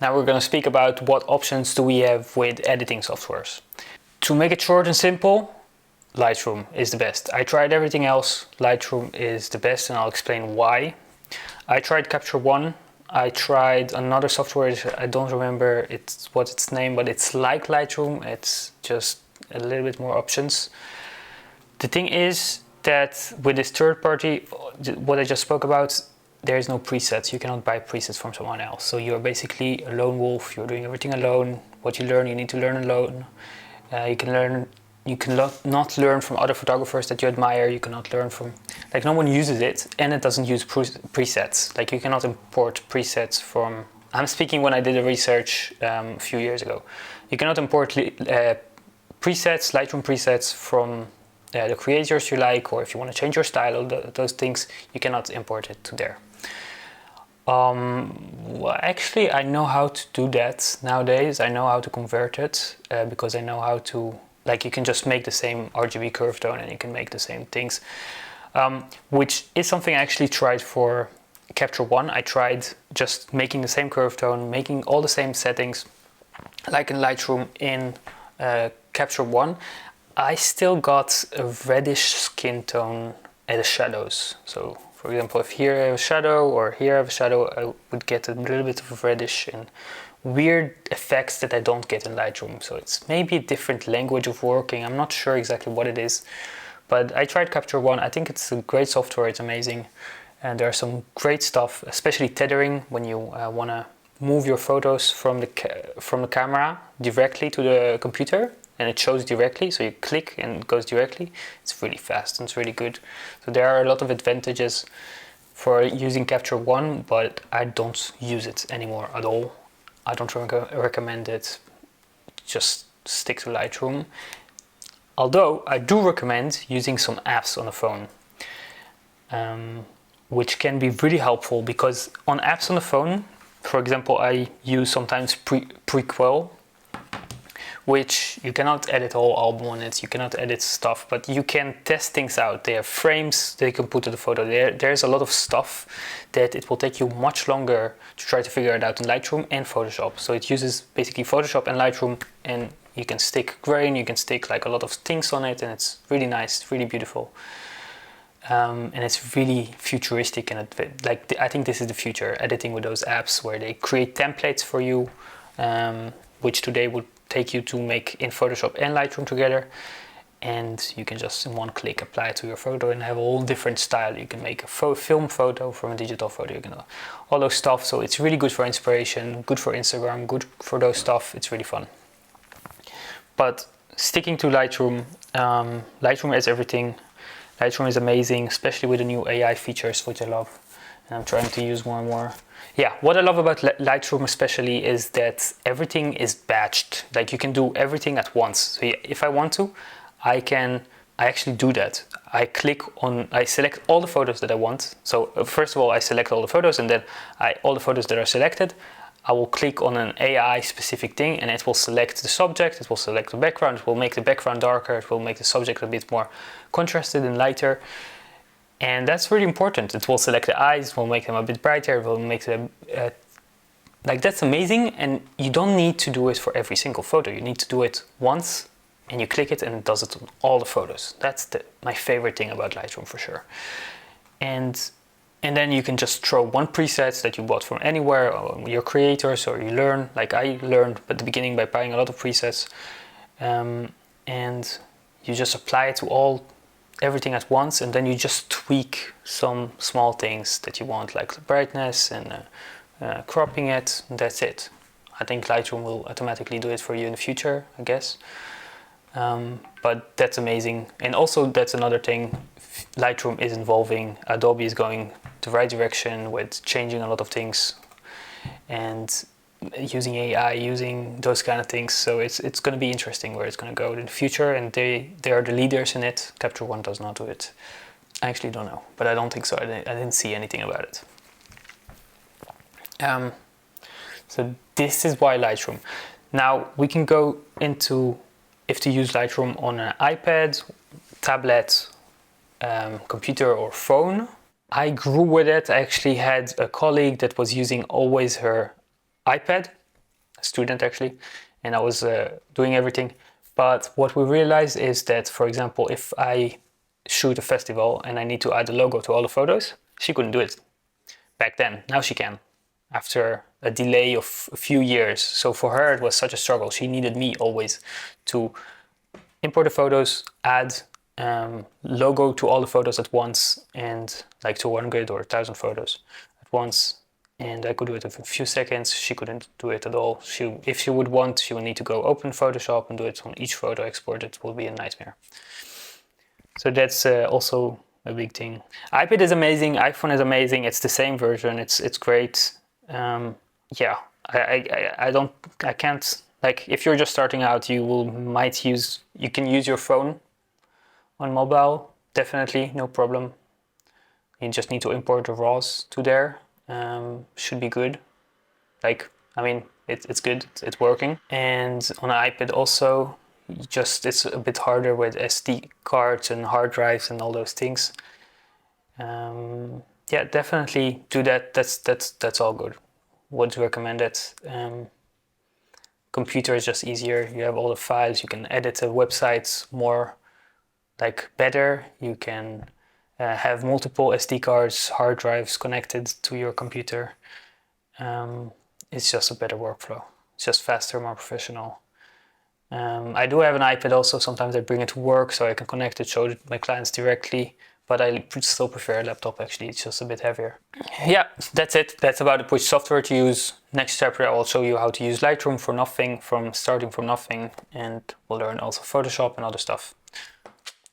Now we're going to speak about what options do we have with editing softwares. To make it short and simple, Lightroom is the best. I tried everything else, Lightroom is the best, and I'll explain why. I tried Capture One, I tried another software, I don't remember what's its name, but it's like Lightroom, it's just a little bit more options. The thing is that with this third party, what I just spoke about, there is no presets. You cannot buy presets from someone else. So you're basically a lone wolf. You're doing everything alone. What you learn, you need to learn alone. You cannot learn from other photographers that you admire. You cannot learn from, like, no one uses it, and it doesn't use presets. Like, you cannot import presets from, I'm speaking when I did a research a few years ago. You cannot import presets, Lightroom presets from the creators you like, or if you want to change your style or those things, you cannot import it to there. Well, actually, I know how to do that nowadays. I know how to convert it because I know how to, like, you can just make the same RGB curve tone and you can make the same things, which is something I actually tried for Capture One. I tried just making the same curve tone, making all the same settings, like in Lightroom in Capture One. I still got a reddish skin tone at the shadows. So, for example, if here I have a shadow or here I have a shadow, I would get a little bit of reddish and weird effects that I don't get in Lightroom. So it's maybe a different language of working. I'm not sure exactly what it is, but I tried Capture One. I think it's a great software. It's amazing. And there are some great stuff, especially tethering when you want to move your photos from the camera directly to the computer. And it shows directly, so you click and it goes directly. It's really fast and it's really good. So there are a lot of advantages for using Capture One, but I don't use it anymore at all. I don't recommend it. Just stick to Lightroom. Although I do recommend using some apps on the phone, which can be really helpful, because on apps on the phone, for example, I use sometimes Prequel, which you cannot edit whole album on it, you cannot edit stuff, but you can test things out. They have frames they can put to the photo. There's a lot of stuff that it will take you much longer to try to figure it out in Lightroom and Photoshop. So it uses basically Photoshop and Lightroom, and you can stick grain, you can stick like a lot of things on it, and it's really nice, it's really beautiful. And it's really futuristic, and I think this is the future, editing with those apps where they create templates for you, which today would take you to make in Photoshop and Lightroom together, and you can just in one click apply it to your photo and have a whole different style. You can make a film photo from a digital photo, you can all those stuff. So it's really good for inspiration, good for Instagram, good for those stuff. It's really fun. But sticking to Lightroom, Lightroom has everything. Lightroom is amazing, especially with the new AI features, which I love, and I'm trying to use more and more. Yeah, what I love about Lightroom especially is that everything is batched. Like, you can do everything at once. So if I want to, I actually do that. I select all the photos that I want. So first of all, I select all the photos, and then all the photos that are selected, I will click on an AI specific thing, and it will select the subject, it will select the background, it will make the background darker, it will make the subject a bit more contrasted and lighter. And that's really important. It will select the eyes, it will make them a bit brighter, it will make them, like, that's amazing. And you don't need to do it for every single photo. You need to do it once, and you click it and it does it on all the photos. That's my favorite thing about Lightroom for sure. And then you can just throw one preset that you bought from anywhere, or your creators, or you learn, like I learned at the beginning by buying a lot of presets, and you just apply it to everything at once, and then you just tweak some small things that you want, like the brightness and cropping it, and that's it. I think Lightroom will automatically do it for you in the future, I guess. But that's amazing. And also, that's another thing, Lightroom is evolving. Adobe is going the right direction with changing a lot of things and using AI, using those kind of things. So it's going to be interesting where it's going to go in the future, and they are the leaders in it. Capture One does not do it. I actually don't know, but I don't think so. I didn't see anything about it. So this is why Lightroom. Now we can go into if to use Lightroom on an iPad, tablet, computer or phone. I grew with it. I actually had a colleague that was using always her iPad, student actually, and I was doing everything. But what we realized is that, for example, if I shoot a festival and I need to add a logo to all the photos, she couldn't do it back then. Now she can, after a delay of a few years. So for her, it was such a struggle. She needed me always to import the photos, add logo to all the photos at once, and like 200 or 1,000 photos at once. And I could do it in a few seconds. She couldn't do it at all. If she would want, she would need to go open Photoshop and do it on each photo, export it. It will be a nightmare. So that's also a big thing. iPad is amazing. iPhone is amazing. It's the same version. It's great. Yeah, I can't, like, if you're just starting out, you can use your phone on mobile, definitely, no problem. You just need to import the RAWs to there. Should be good. Like, I mean, it's good, it's working. And on an iPad also, it's a bit harder with SD cards and hard drives and all those things. Yeah, definitely do that. That's all good. Would recommend it. Computer is just easier. You have all the files. You can edit the websites more, like, better. You can have multiple SD cards, hard drives connected to your computer. It's just a better workflow. It's just faster, more professional. I do have an iPad also. Sometimes I bring it to work so I can connect it, show it my clients directly. But I still prefer a laptop actually. It's just a bit heavier. Yeah, that's it. That's about it. Which software to use. Next chapter I will show you how to use Lightroom for nothing, starting from nothing, and we'll learn also Photoshop and other stuff.